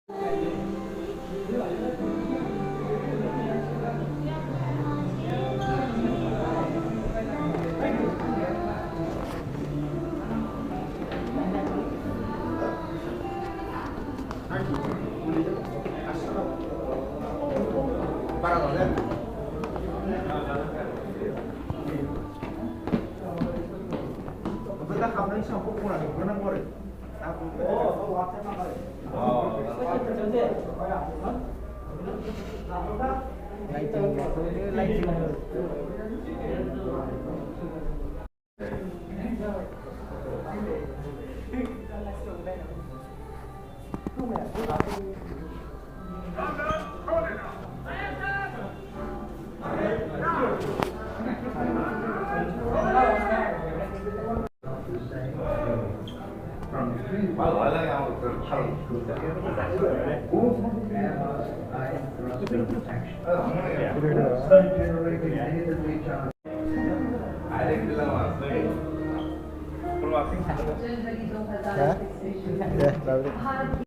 Kita kamu ini sampai kurang berenang boleh. Aku. Oh, WhatsApp apa? Oh, Ya, ya,